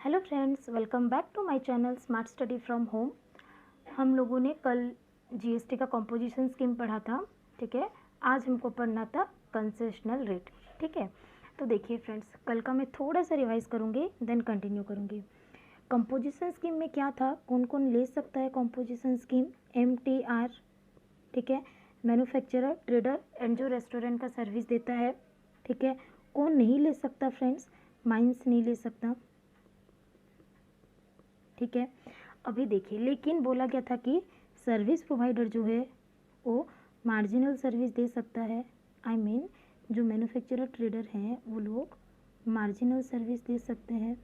Hello friends, welcome back to my channel smart study from home. हम लोगों ने कल जीएसटी का कंपोजिशन स्कीम पढ़ा था, ठीक है। आज हमको पढ़ना था कंसेशनल रेट, ठीक है। तो देखिए फ्रेंड्स, कल का मैं थोड़ा सा रिवाइज करूँगी, देन कंटिन्यू करूँगी। कंपोजिशन स्कीम में क्या था, कौन कौन ले सकता है कंपोजिशन स्कीम? MTR, ठीक है, मैन्युफैक्चरर, ट्रेडर एंड जो रेस्टोरेंट का सर्विस देता है, ठीक है। कौन नहीं ले सकता फ्रेंड्स? माइंस नहीं ले सकता, ठीक है। अभी देखिए, लेकिन बोला गया था कि सर्विस प्रोवाइडर जो है वो मार्जिनल सर्विस दे सकता है। आई मीन जो मैन्युफैक्चरर ट्रेडर हैं वो लोग मार्जिनल सर्विस दे सकते हैं।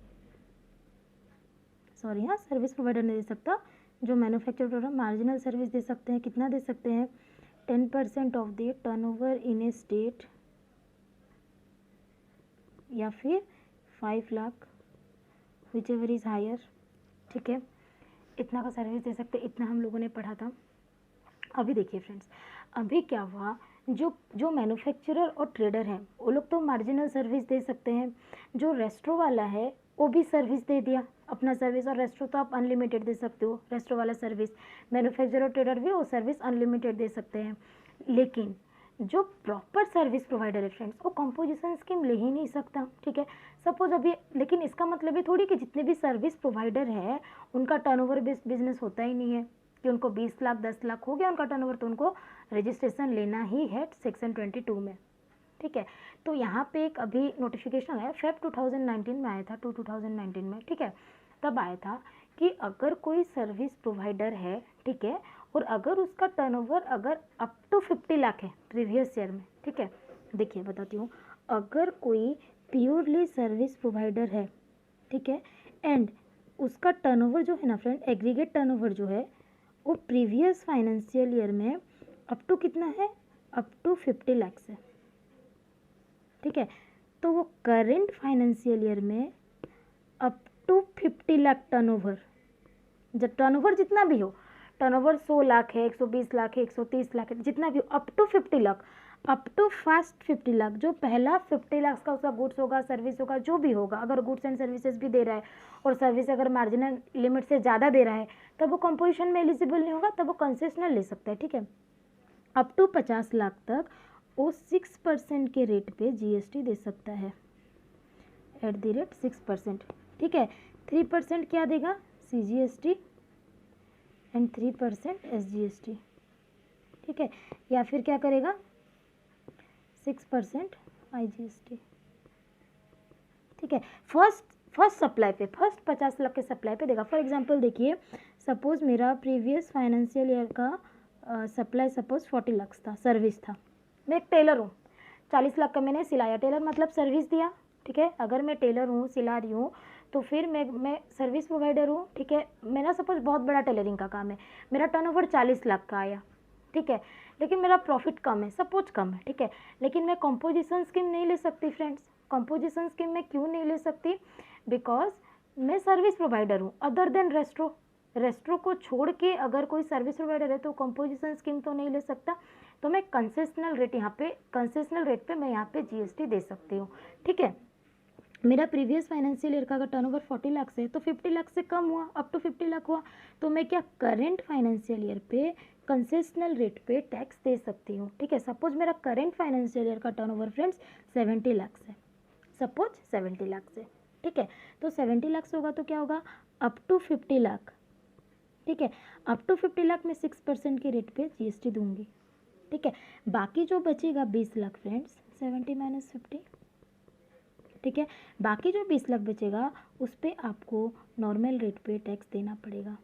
सॉरी, हाँ, सर्विस प्रोवाइडर नहीं दे सकता, जो मैन्युफैक्चरर ट्रेडर मार्जिनल सर्विस दे सकते हैं। कितना दे सकते हैं? 10% of the turnover in a state, या फिर 5 lakh, whichever is higher, ठीक है। इतना का सर्विस दे सकते, इतना हम लोगों ने पढ़ा था। अभी देखिए फ्रेंड्स, अभी क्या हुआ, जो मैन्युफैक्चरर और ट्रेडर हैं वो लोग तो मार्जिनल सर्विस दे सकते हैं। जो रेस्टोरेंट वाला है वो भी सर्विस दे दिया अपना सर्विस, और रेस्टोरेंट तो आप अनलिमिटेड दे सकते हो, रेस्टोरेंट वाला सर्विस। मैन्युफैक्चरर और ट्रेडर भी वो सर्विस अनलिमिटेड दे सकते हैं। लेकिन जो प्रॉपर सर्विस प्रोवाइडर है फ्रेंड्स, वो कंपोजिशन स्कीम ले ही नहीं सकता, ठीक है। सपोज अभी, लेकिन इसका मतलब ये थोड़ी कि जितने भी सर्विस प्रोवाइडर है उनका टर्नओवर बेस्ड बिजनेस होता ही नहीं है, कि उनको 20 लाख 10 लाख हो गया उनका टर्नओवर, तो उनको रजिस्ट्रेशन लेना ही है सेक्शन 22 में, ठीक है। तो यहाँ पे एक अभी नोटिफिकेशन आया, फेब 2019 में आया था, 2019 में, ठीक है। तब आया था कि अगर कोई सर्विस प्रोवाइडर है, ठीक है, और अगर उसका टर्नओवर अगर अप टू 50 लाख है प्रीवियस ईयर में, ठीक है। देखिए बताती हूँ, अगर कोई प्योरली सर्विस प्रोवाइडर है, ठीक है, एंड उसका टर्नओवर जो है ना फ्रेंड, एग्रीगेट टर्नओवर जो है वो प्रीवियस फाइनेंशियल ईयर में अप टू कितना है? अप टू 50 लाख है, ठीक है। तो वो करेंट फाइनेंशियल ईयर में अप टू 50 लाख टर्नओवर, जब टर्नओवर जितना भी हो, टर्नओवर 100 लाख है, 120 लाख है, 130 लाख है, जितना भी हो, up to 50 lakh, up to first 50 lakh, जो पहला 50 लाख का उसका गुड्स होगा, सर्विस होगा, जो भी होगा, अगर गुड्स एंड सर्विसेज भी दे रहा है और सर्विस अगर मार्जिनल लिमिट से ज़्यादा दे रहा है, तब वो कंपोजिशन में एलिजिबल नहीं होगा, तब वो कंसेशनल ले सकता है, ठीक है। अप टू 50 लाख तक वो 6% के रेट पे जीएसटी दे सकता है, एट द रेट 6%, ठीक है। 3% क्या देगा? CGST एंड 3% SGST, ठीक है। या फिर क्या करेगा? 6% IGST, ठीक है। फर्स्ट सप्लाई पे, फर्स्ट 50 लाख के सप्लाई पे देगा। फॉर एग्जांपल देखिए, सपोज मेरा प्रीवियस फाइनेंशियल ईयर का सप्लाई सपोज 40 लाख था, सर्विस था। मैं एक टेलर हूँ, 40 लाख का मैंने सिलाया, टेलर मतलब सर्विस दिया, ठीक है। अगर मैं टेलर हूँ, सिला रही हूँ, तो फिर मैं सर्विस प्रोवाइडर हूँ, ठीक है। मेरा सपोज बहुत बड़ा टेलरिंग का काम है, मेरा टर्नओवर 40 लाख का आया, ठीक है, लेकिन मेरा प्रॉफिट कम है, सपोज कम है, ठीक है। लेकिन मैं कंपोजिशन स्कीम नहीं ले सकती फ्रेंड्स। कंपोजिशन स्कीम में क्यों नहीं ले सकती? बिकॉज मैं सर्विस प्रोवाइडर हूँ, अदर देन रेस्ट्रो को छोड़ के अगर कोई सर्विस प्रोवाइडर है तो कंपोजिशन स्कीम तो नहीं ले सकता। तो मैं कंसेशनल रेट, यहाँ पे कंसेशनल रेट पे मैं यहाँ पे जीएसटी दे सकती हूँ, ठीक है। मेरा प्रीवियस फाइनेंशियल ईयर का अगर टर्नओवर 40 लाख से है तो 50 लाख से कम हुआ, अप टू 50 लाख हुआ, तो मैं क्या करेंट फाइनेंशियल ईयर पे कंसेशनल रेट पे टैक्स दे सकती हूँ, ठीक है। सपोज मेरा करेंट फाइनेंशियल ईयर का टर्नओवर फ्रेंड्स 70 लाख से, सपोज 70 लाख से, ठीक है। तो 70 लाख से होगा तो क्या होगा? अप टू 50 लाख, ठीक है। अप टू 50 लाख में 6% के रेट पे जीएसटी दूंगी, ठीक है। बाकी जो बचेगा 20 लाख फ्रेंड्स, 70 माइनस 50, ठीक है। बाकी जो 20 लाख बचेगा उस पर आपको नॉर्मल रेट पे टैक्स देना पड़ेगा,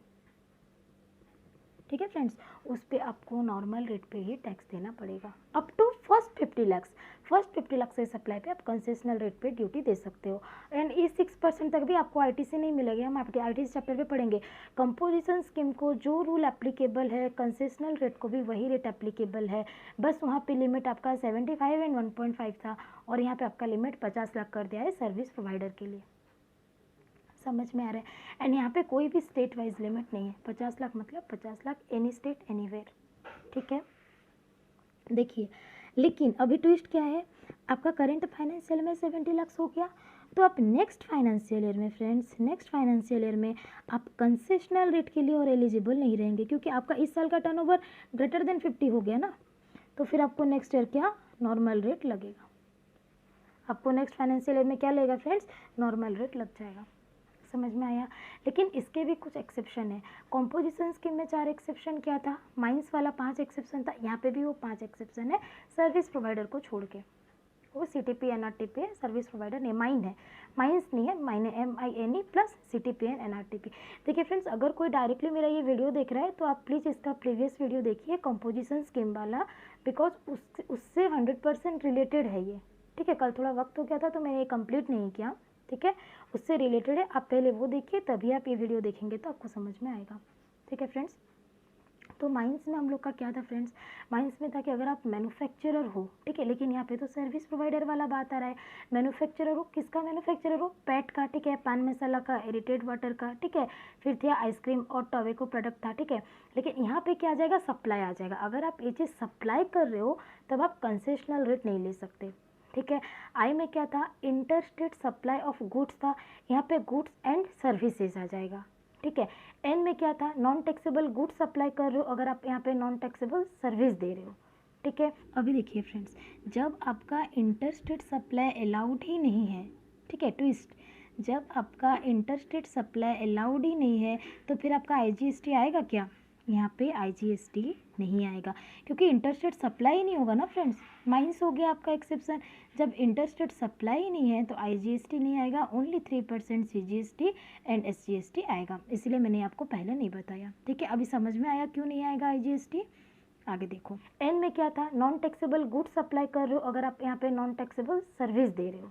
ठीक है फ्रेंड्स। उस पर आपको नॉर्मल रेट पे ही टैक्स देना पड़ेगा up to first 50 lakh. First 50 lakh से सप्लाई पे आप कंसेशनल रेट पे ड्यूटी दे सकते हो। एंड ये 6% तक भी आपको आईटीसी नहीं मिलेगा, हम आपके आईटीसी चैप्टर पे पढ़ेंगे। कंपोजिशन स्कीम को जो रूल एप्लीकेबल है, कंसेशनल रेट को भी वही रेट एप्लीकेबल है, बस वहाँ पे लिमिट आपका 75 एंड 1.5 था, और यहाँ पे आपका लिमिट 50 लाख कर दिया है सर्विस प्रोवाइडर के लिए। समझ में आ रहा है? एंड यहाँ पे कोई भी स्टेट वाइज लिमिट नहीं है, 50 लाख मतलब 50 लाख, एनी स्टेट एनीवेयर, ठीक है। देखिए, लेकिन अभी ट्विस्ट क्या है, आपका करंट फाइनेंशियल में 70 लाख हो गया, तो आप नेक्स्ट फाइनेंशियल ईयर में फ्रेंड्स, नेक्स्ट फाइनेंशियल ईयर में आप कंसेशनल रेट के लिए और एलिजिबल नहीं रहेंगे, क्योंकि आपका इस साल का टर्नओवर ग्रेटर देन 50 हो गया ना, तो फिर आपको नेक्स्ट ईयर क्या नॉर्मल रेट लगेगा। आपको नेक्स्ट फाइनेंशियल ईयर में क्या लगेगा फ्रेंड्स, नॉर्मल रेट लग जाएगा। समझ में आया। लेकिन इसके भी कुछ एक्सेप्शन है। कॉम्पोजिशन स्कीम में 4 एक्सेप्शन क्या था, माइंस वाला 5 एक्सेप्शन था, यहाँ पे भी वो 5 एक्सेप्शन है सर्विस प्रोवाइडर को छोड़ के। वो CTP NRTP है, सर्विस प्रोवाइडर नहीं, माइन है, माइंस नहीं है, माइन है MINE प्लस CTP NRTP। देखिए फ्रेंड्स, अगर कोई डायरेक्टली मेरा ये वीडियो देख रहा है तो आप प्लीज़ इसका प्रीवियस वीडियो देखिए कॉम्पोजिशन स्कीम वाला, बिकॉज उससे 100% रिलेटेड है ये। ठीक है, कल थोड़ा वक्त हो गया था तो मैंने ये कंप्लीट नहीं किया। ठीक है, उससे रिलेटेड है, आप पहले वो देखिए तभी आप ये वीडियो देखेंगे तो आपको समझ में आएगा। ठीक है फ्रेंड्स, तो माइंस में हम लोग का क्या था फ्रेंड्स, माइंस में था कि अगर आप मैन्युफैक्चरर हो, ठीक है, लेकिन यहाँ पे तो सर्विस प्रोवाइडर वाला बात आ रहा है। मैन्युफैक्चरर हो, किसका मैन्युफैक्चरर हो, पैट का, ठीक है, पान मसाला का, इरिटेड वाटर का, ठीक है, फिर थे आइसक्रीम और टोबैको प्रोडक्ट था। ठीक है, लेकिन यहाँ पे क्या आ जाएगा, सप्लाई आ जाएगा। अगर आप ये चीज़ सप्लाई कर रहे हो तब आप कंसेशनल रेट नहीं ले सकते। ठीक है, आई में क्या था, इंटरस्टेट सप्लाई ऑफ गुड्स था, यहाँ पे गुड्स एंड सर्विसेज आ जाएगा। ठीक है, एन में क्या था, नॉन टैक्सेबल गुड्स सप्लाई कर रहे हो, अगर आप यहाँ पे नॉन टैक्सेबल सर्विस दे रहे हो। ठीक है, अभी देखिए फ्रेंड्स, जब आपका इंटरस्टेट सप्लाई अलाउड ही नहीं है, ठीक है, ट्विस्ट, जब आपका इंटरस्टेट सप्लाई अलाउड ही नहीं है तो फिर आपका IGST आएगा क्या, यहाँ पे IGST नहीं आएगा, क्योंकि इंटरस्टेट सप्लाई ही नहीं होगा ना फ्रेंड्स। माइंस हो गया आपका एक्सेप्शन, जब इंटरस्टेट सप्लाई ही नहीं है तो IGST नहीं आएगा, ओनली 3% CGST एंड SGST आएगा, इसलिए मैंने आपको पहले नहीं बताया। ठीक है, अभी समझ में आया क्यों नहीं आएगा IGST। आगे देखो, एन में क्या था, नॉन टैक्सेबल गुड सप्लाई कर रहे हो, अगर आप यहाँ पे नॉन टैक्सेबल सर्विस दे रहे हो।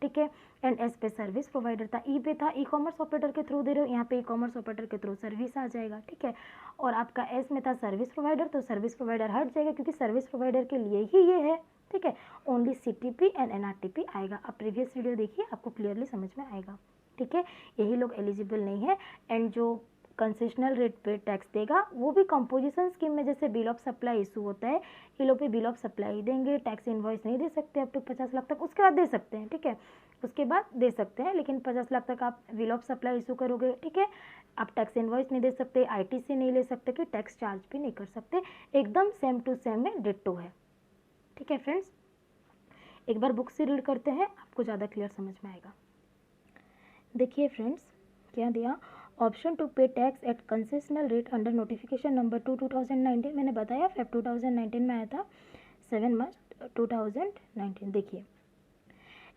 ठीक है, एंड एस पे सर्विस प्रोवाइडर था, ई पे था ई कॉमर्स ऑपरेटर के थ्रू दे रहे हो, यहाँ पे ई कॉमर्स ऑपरेटर के थ्रू सर्विस आ जाएगा। ठीक है, और आपका एस में था सर्विस प्रोवाइडर, तो सर्विस प्रोवाइडर हट जाएगा क्योंकि सर्विस प्रोवाइडर के लिए ही ये है। ठीक है, ओनली CTP एंड NRTP आएगा। आप प्रीवियस वीडियो देखिए, आपको क्लियरली समझ में आएगा। ठीक है, यही लोग एलिजिबल नहीं है, एंड जो कंसेशनल रेट पे टैक्स देगा वो भी कंपोजिशन स्कीम में जैसे बिल ऑफ सप्लाई इशू होता है, ये लोग भी बिल ऑफ सप्लाई देंगे, टैक्स इनवॉइस नहीं दे सकते अप टू 50 लाख तक, उसके बाद दे सकते हैं। ठीक है, उसके बाद दे सकते हैं, लेकिन 50 लाख तक आप बिल ऑफ सप्लाई इशू करोगे। ठीक है, आप टैक्स इनवॉइस नहीं दे सकते, ITC नहीं ले सकते, कि टैक्स चार्ज भी नहीं कर सकते, एकदम सेम टू सेम में डिट्टो है। ठीक है फ्रेंड्स, एक बार बुक से रीड करते हैं, आपको ज़्यादा क्लियर समझ में आएगा। देखिए फ्रेंड्स, क्या दिया, option to pay tax eight concessional rate under notification number 2 2019, मैंने बताया फेब 2019 में आया था, 7 मार्च 2019। देखिए,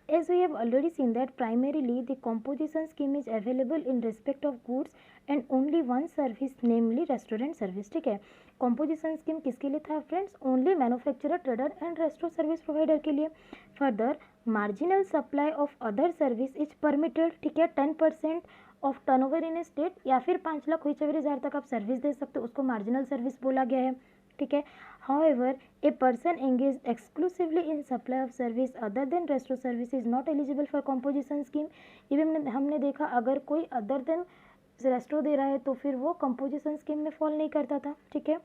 as we have already seen that primarily the composition scheme is available in respect of goods and only one service, namely restaurant service। ठीक है, composition scheme किसके लिए था friends, only manufacturer, trader and restaurant service provider के लिए। Further marginal supply of other service is permitted. ठीक है, 10% of turnover in a state, या फिर 5 लाख हुई 40,000 तक आप सर्विस दे सकते हो, उसको मार्जिनल सर्विस बोला गया है। ठीक है, however a person engaged exclusively in supply of service other than resto service is not eligible for composition scheme। ये भी हमने देखा, अगर कोई अदर देन रेस्टो दे रहा है तो फिर वो कंपोजिशन स्कीम में फॉल नहीं करता था। ठीक है,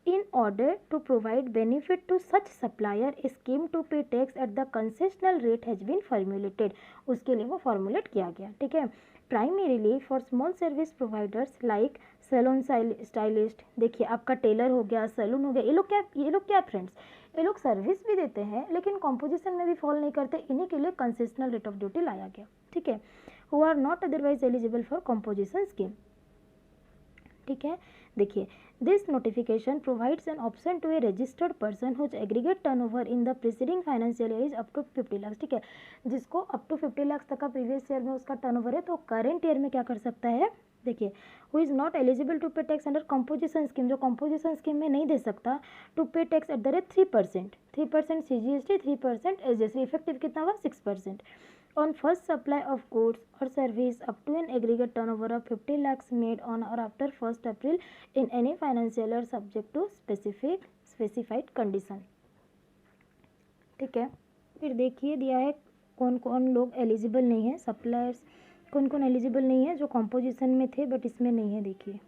in order to provide benefit to such supplier, a scheme to pay tax at the concessional rate has been formulated। उसके लिए वो फॉर्मुलेट किया गया। ठीक है, primarily for small service providers like salon stylist, देखिए आपका टेलर हो गया, सैलून हो गया, ये लोग क्या फ्रेंड्स, ये लोग सर्विस भी देते हैं लेकिन कॉम्पोजिशन में भी फॉल नहीं करते, इन्हीं के लिए कंसेशनल रेट ऑफ ड्यूटी लाया गया। ठीक है, who are not otherwise eligible for composition scheme. ठीक है, देखिए, this notification provides an option to a registered person whose aggregate turnover in the preceding financial year is up to 50 lakh. ठीक है, जिसको अप टू 50 लाख तक का प्रीवियस ईयर में उसका टर्नओवर है तो करंट ईयर में क्या कर सकता है, देखिए, who is not eligible to pay tax under composition scheme, जो कंपोजिशन स्कीम में नहीं दे सकता, to pay tax at the rate 3%, 3% CGST, 3% SGST, effective कितना हुआ 6%, on first supply of goods or service up to an aggregate turnover of 50 lakhs made on or after 1st April in any financial year subject to specified condition। ठीक है, फिर देखिए दिया है कौन कौन लोग एलिजिबल नहीं है, सप्लायर्स कौन कौन एलिजिबल नहीं है जो कॉम्पोजिशन में थे बट इसमें नहीं है। देखिए,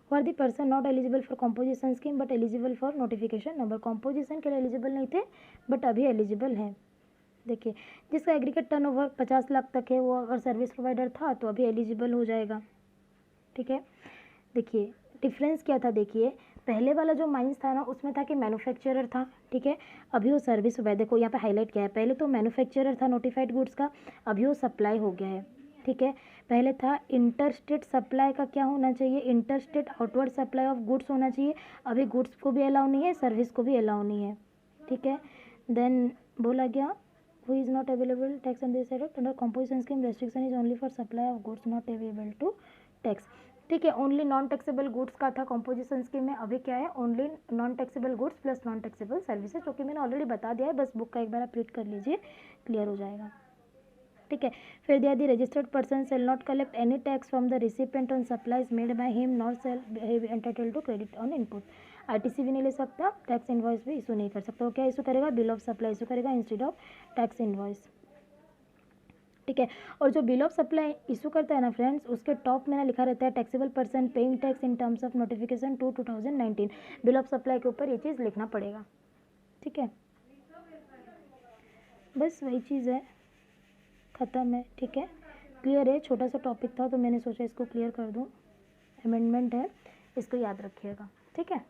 for the person not eligible for composition scheme but eligible for notification number, composition के लिए एलिजिबल नहीं थे बट अभी एलिजिबल हैं। देखिए, जिसका एग्रीगेट टर्नओवर 50 लाख तक है वो अगर सर्विस प्रोवाइडर था तो अभी एलिजिबल हो जाएगा। ठीक है, देखिए डिफरेंस क्या था, देखिए पहले वाला जो माइंस था ना उसमें था कि मैन्युफैक्चरर था। ठीक है, अभी वो सर्विस प्रोवाइडर, देखो यहाँ पे हाईलाइट किया है, पहले तो मैन्युफैक्चरर था नोटिफाइड गुड्स का, अभी वो सप्लाई हो गया है। ठीक है, पहले था इंटरस्टेट सप्लाई का क्या होना चाहिए, interstate outward supply of goods होना चाहिए, अभी गुड्स को भी अलाउ नहीं है, सर्विस को भी अलाउ नहीं है। ठीक है, देन बोला गया who is not available tax on this side under composition scheme restriction is only for supply of goods not available to tax। ठीक है, ओनली नॉन टैक्सेबल गुड्स का था कॉम्पोजिशन स्कीम में, अभी क्या है only non taxable goods plus non taxable services, जो कि मैंने ऑलरेडी बता दिया है, बस बुक का एक बार आप रीड कर लीजिए, क्लियर हो जाएगा। ठीक है, फिर दिया the registered person shall not collect any tax from the recipient on supplies made by him not shall entitle to credit on input. RTC भी नहीं ले सकता, टैक्स इनवॉइस भी इशू नहीं कर सकता, वो क्या इशू करेगा, बिल ऑफ सप्लाई इशू करेगा इंस्टेड ऑफ टैक्स इनवॉइस। ठीक है, और जो बिल ऑफ सप्लाई इशू करता है ना फ्रेंड्स, उसके टॉप में ना लिखा रहता है taxable person paying tax in terms of notification 2019। Bill of supply के ऊपर ये चीज़ लिखना पड़ेगा। ठीक है, बस वही चीज़ है, ख़त्म है। ठीक है, क्लियर है, छोटा सा टॉपिक था तो मैंने सोचा इसको क्लियर कर दूँ, अमेंडमेंट है, इसको याद रखिएगा। ठीक है।